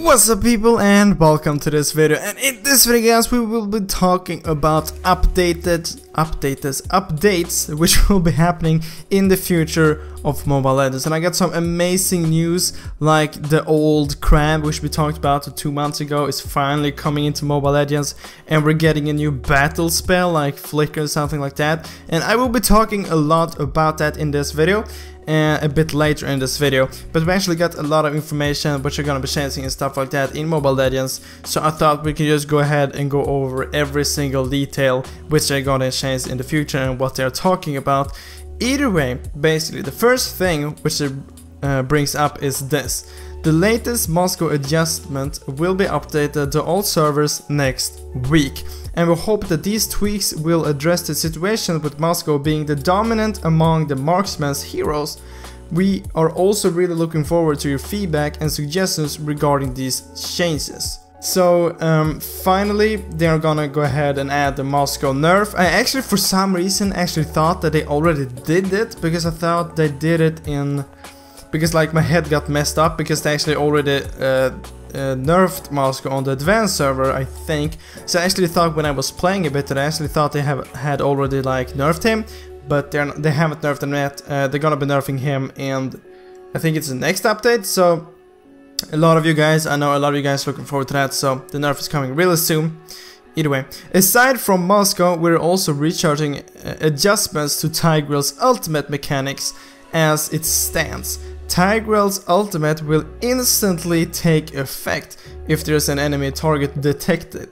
What's up people, and welcome to this video. And in this video guys, we will be talking about updates which will be happening in the future of Mobile Legends. And I got some amazing news, like the old crab which we talked about 2 months ago is finally coming into Mobile Legends, and we're getting a new battle spell like Flicker or something like that. And I will be talking a lot about that in this video a bit later in this video, but we actually got a lot of information which are gonna be changing and stuff like that in Mobile Legends, so I thought we could just go ahead and go over every single detail which they're gonna change in the future and what they're talking about. Either way, basically the first thing which it brings up is this: the latest Moscow adjustment will be updated to all servers next week, and we hope that these tweaks will address the situation with Moscow being the dominant among the marksman's heroes. We are also really looking forward to your feedback and suggestions regarding these changes. So finally they're gonna go ahead and add the Moscow Nerf. I actually for some reason thought that they already did it, because I thought they did it in... because like my head got messed up, because they actually already nerfed Moscow on the advanced server, I think. So I actually thought when I was playing a bit that I actually thought they had already like nerfed him, but they haven't nerfed him yet. They're gonna be nerfing him, and I think it's the next update. So I know a lot of you guys looking forward to that, so the nerf is coming really soon. Either way, aside from Moscow, we're also recharging adjustments to Tigress ultimate mechanics as it stands. Tigress ultimate will instantly take effect if there's an enemy target detected,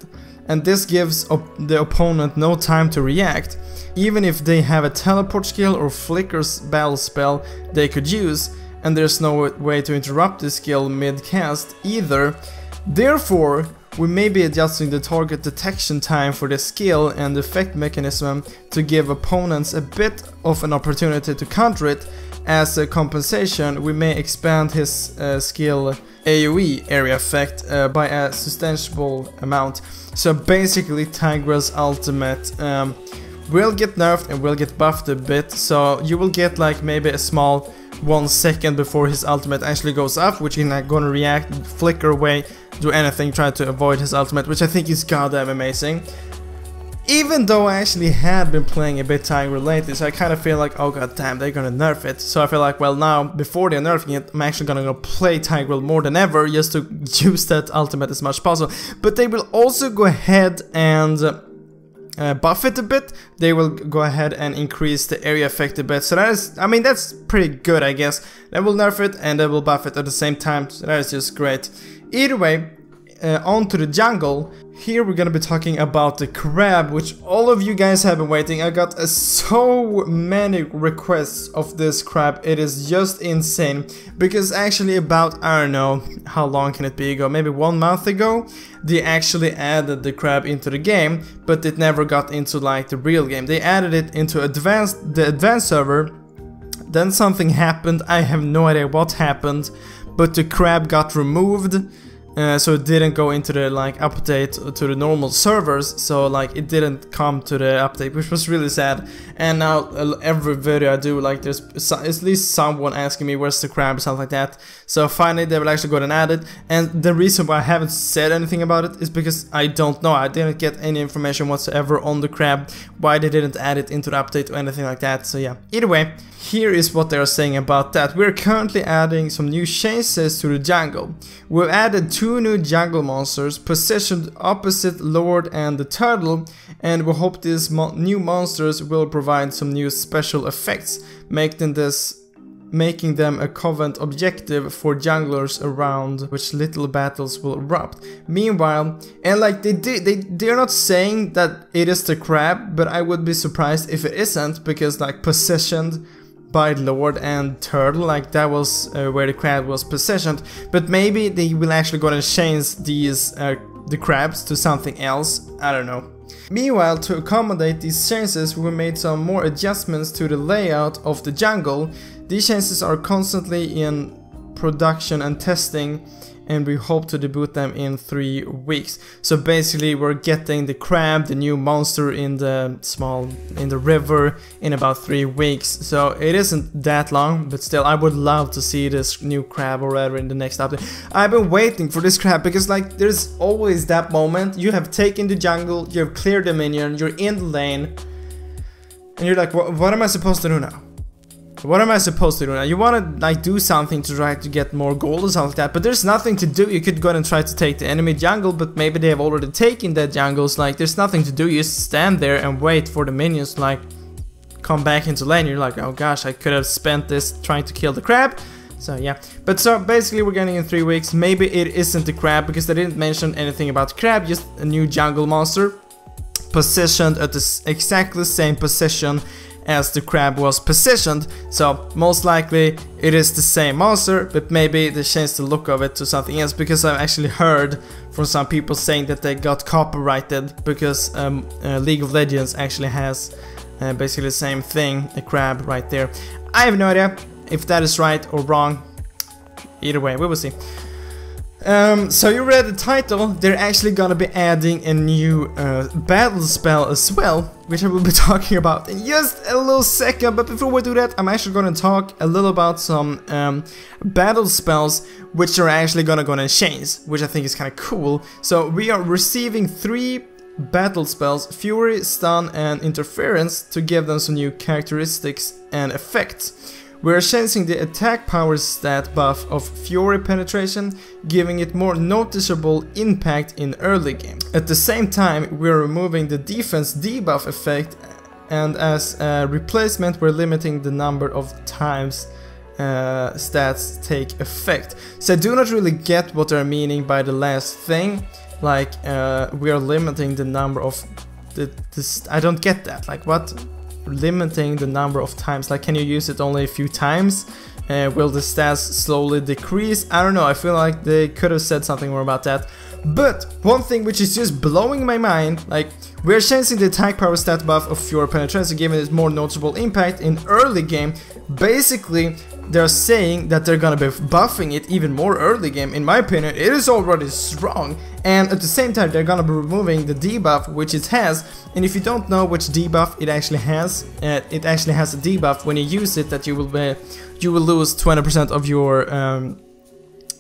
and this gives the opponent no time to react, even if they have a teleport skill or flickers battle spell they could use, and there's no way to interrupt this skill mid-cast either. Therefore, we may be adjusting the target detection time for the skill and effect mechanism to give opponents a bit of an opportunity to counter it. As a compensation, we may expand his skill AoE area effect by a substantial amount. So basically Tigress ultimate will get nerfed and will get buffed a bit, so you will get like maybe a small 1 second before his ultimate actually goes up, which you're not gonna react, flicker away, do anything, try to avoid his ultimate, which I think is goddamn amazing. Even though I actually had been playing a bit Tigress lately, so I kind of feel like, oh god damn, they're gonna nerf it. So I feel like, well, now before they're nerfing it, I'm actually gonna go play Tigress more than ever, just to use that ultimate as much as possible. But they will also go ahead and buff it a bit. They will go ahead and increase the area effect a bit, so that is, I mean, that's pretty good, I guess. They will nerf it and they will buff it at the same time, so that is just great. Either way, on to the jungle. Here we're gonna be talking about the crab, which all of you guys have been waiting. I got so many requests of this crab, it is just insane. Because actually about, I don't know, how long can it be ago, maybe 1 month ago, they actually added the crab into the game, but it never got into like the real game. They added it into the advanced server, then something happened, I have no idea what happened, but the crab got removed. So it didn't go into the like update to the normal servers, so like it didn't come to the update, which was really sad. And now every video I do, like there's at least someone asking me where's the crab or something like that. So finally they will actually go and add it, and the reason why I haven't said anything about it is because I don't know. I didn't get any information whatsoever on the crab, why they didn't add it into the update or anything like that. So yeah, either way, here is what they are saying about that. We're currently adding some new changes to the jungle. We've added 2 new jungle monsters positioned opposite Lord and the Turtle, and we hope these new monsters will provide some new special effects, making them a covent objective for junglers around which little battles will erupt. Meanwhile, and like they're not saying that it is the crab, but I would be surprised if it isn't, because like positioned by Lord and Turtle, like that was where the crab was positioned. But maybe they will actually go and change these the crabs to something else, I don't know. Meanwhile, to accommodate these changes, we made some more adjustments to the layout of the jungle. These changes are constantly in production and testing, and we hope to debut them in 3 weeks. So basically we're getting the crab, the new monster in the river, in about 3 weeks. So it isn't that long, but still I would love to see this new crab already in the next update. I've been waiting for this crab because like there's always that moment you have taken the jungle, you have cleared the minion, you're in the lane, and you're like, what am I supposed to do now? What am I supposed to do now? You want to like do something to try to get more gold or something like that, but there's nothing to do. You could go and try to take the enemy jungle, but maybe they have already taken that jungles. Like there's nothing to do. You just stand there and wait for the minions to like come back into lane. You're like, oh gosh, I could have spent this trying to kill the crab. So yeah, but so basically we're getting in 3 weeks. Maybe it isn't the crab because they didn't mention anything about the crab, just a new jungle monster positioned at the exactly same position as the crab was positioned. So most likely it is the same monster, but maybe they changed the look of it to something else, because I've actually heard from some people saying that they got copyrighted because League of Legends actually has basically the same thing, a crab right there. I have no idea if that is right or wrong. Either way, we will see. So you read the title, they're actually gonna be adding a new battle spell as well, which I will be talking about in just a little second. But before we do that, I'm actually gonna talk a little about some battle spells which are actually gonna change, which I think is kind of cool. So we are receiving 3 battle spells, Fury, Stun and Interference, to give them some new characteristics and effects. We are changing the attack power stat buff of Fury Penetration, giving it more noticeable impact in early game. At the same time, we are removing the defense debuff effect, and as a replacement we're limiting the number of times stats take effect. So I do not really get what they're meaning by the last thing, like we are limiting the number of I don't get that, like what? Limiting the number of times, like can you use it only a few times? Will the stats slowly decrease? I don't know, I feel like they could have said something more about that. But one thing which is just blowing my mind, like we're changing the attack power stat buff of Fury Penetration, giving it more noticeable impact in early game. Basically they're saying that they're gonna be buffing it even more early game. In my opinion, it is already strong, and at the same time they're gonna be removing the debuff which it has. And if you don't know which debuff it actually has a debuff when you use it that you will lose 20% of your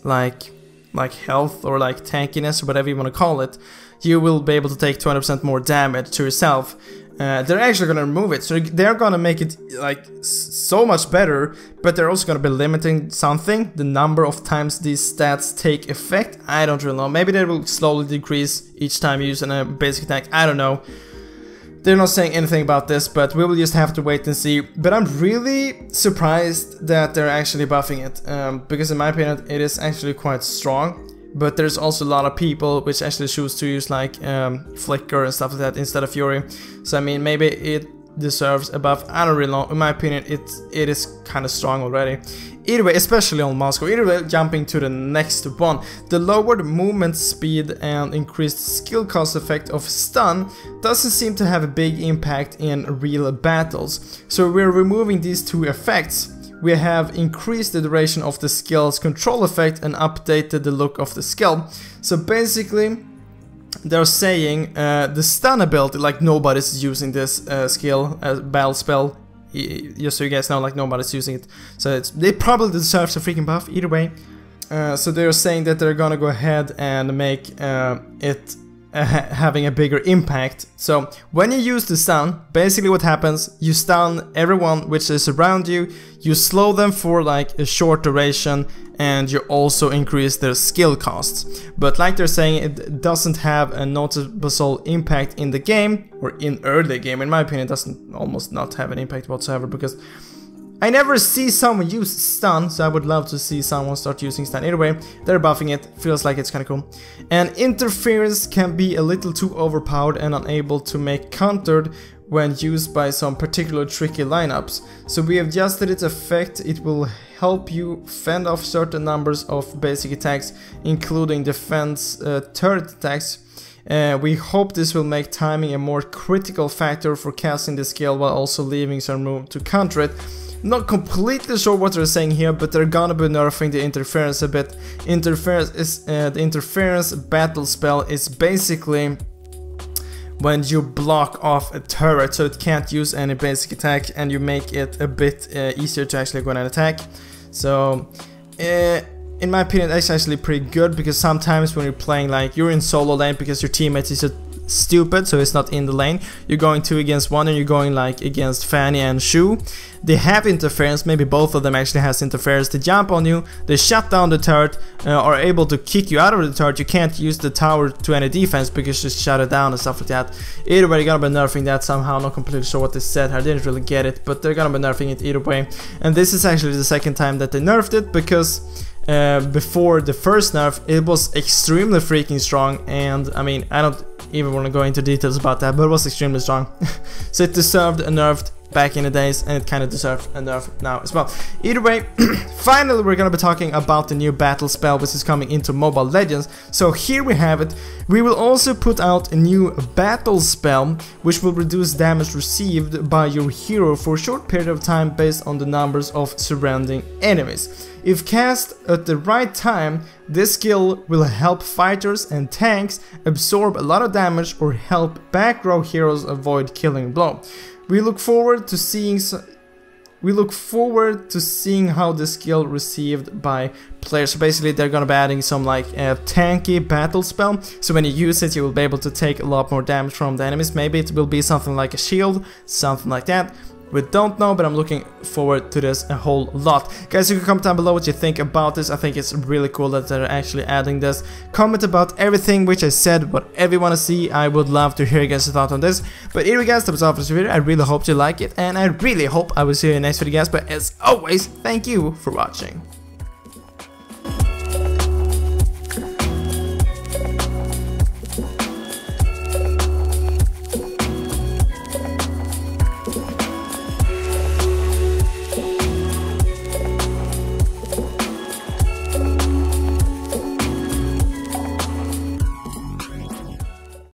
like health or like tankiness or whatever you want to call it. You will be able to take 20% more damage to yourself. They're actually gonna remove it, so they're gonna make it like so much better, but they're also gonna be limiting something, the number of times these stats take effect. I don't really know, maybe they will slowly decrease each time you use a basic attack, I don't know. They're not saying anything about this, but we will just have to wait and see. But I'm really surprised that they're actually buffing it, because in my opinion it is actually quite strong. But there's also a lot of people which actually choose to use like Flicker and stuff like that instead of Fury. So I mean, maybe it deserves a buff, I don't really know. In my opinion it is kind of strong already. Either way, especially on Moscow. Either way, jumping to the next one. The lowered movement speed and increased skill cost effect of Stun doesn't seem to have a big impact in real battles. So we're removing these 2 effects. We have increased the duration of the skill's control effect and updated the look of the skill. So basically they're saying the stun ability, like nobody's using this skill as battle spell, just so you guys know, like nobody's using it. So it probably deserves a freaking buff either way. So they're saying that they're gonna go ahead and make it having a bigger impact. So when you use the stun, basically what happens, you stun everyone which is around you, you slow them for like a short duration, and you also increase their skill costs. But like they're saying, it doesn't have a noticeable impact in the game, or in early game. In my opinion, it doesn't almost not have an impact whatsoever, because I never see someone use stun, so I would love to see someone start using stun. Either way, they're buffing it, feels like it's kinda cool. And interference can be a little too overpowered and unable to make countered when used by some particular tricky lineups. So we have adjusted its effect. It will help you fend off certain numbers of basic attacks, including defense turret attacks. We hope this will make timing a more critical factor for casting the skill while also leaving some room to counter it. Not completely sure what they're saying here, but they're gonna be nerfing the interference a bit. Interference is the interference battle spell is basically when you block off a turret so it can't use any basic attack, and you make it a bit easier to actually go and attack. So in my opinion, that's actually pretty good, because sometimes when you're playing, like, you're in solo lane because your teammate is stupid, so it's not in the lane, you're going 2 against 1 and you're going like against Fanny and Shu. They have interference, maybe both of them actually has interference. They jump on you, they shut down the turret, are able to kick you out of the turret. You can't use the tower to any defense because you just shut it down and stuff like that. Either way, they're gonna be nerfing that somehow. Not completely sure what they said here, I didn't really get it, but they're gonna be nerfing it either way. And this is actually the second time that they nerfed it, because before the first nerf it was extremely freaking strong, and I mean, I don't even want to go into details about that, but it was extremely strong. So it deserved a nerf back in the days, and it kind of deserves a nerf now as well. Either way, finally we're gonna be talking about the new battle spell which is coming into Mobile Legends. So here we have it. We will also put out a new battle spell which will reduce damage received by your hero for a short period of time based on the numbers of surrounding enemies. If cast at the right time, this skill will help fighters and tanks absorb a lot of damage or help back row heroes avoid killing blow. We look forward to seeing how the skill received by players. So basically they're gonna be adding some like tanky battle spell, so when you use it you will be able to take a lot more damage from the enemies. Maybe it will be something like a shield, something like that. We don't know, but I'm looking forward to this a whole lot. Guys, you can comment down below what you think about this. I think it's really cool that they're actually adding this. Comment about everything which I said, whatever you want to see. I would love to hear you guys' thoughts on this. But anyway guys, that was all for this video. I really hope you like it, and I really hope I will see you in the next video guys. But as always, thank you for watching.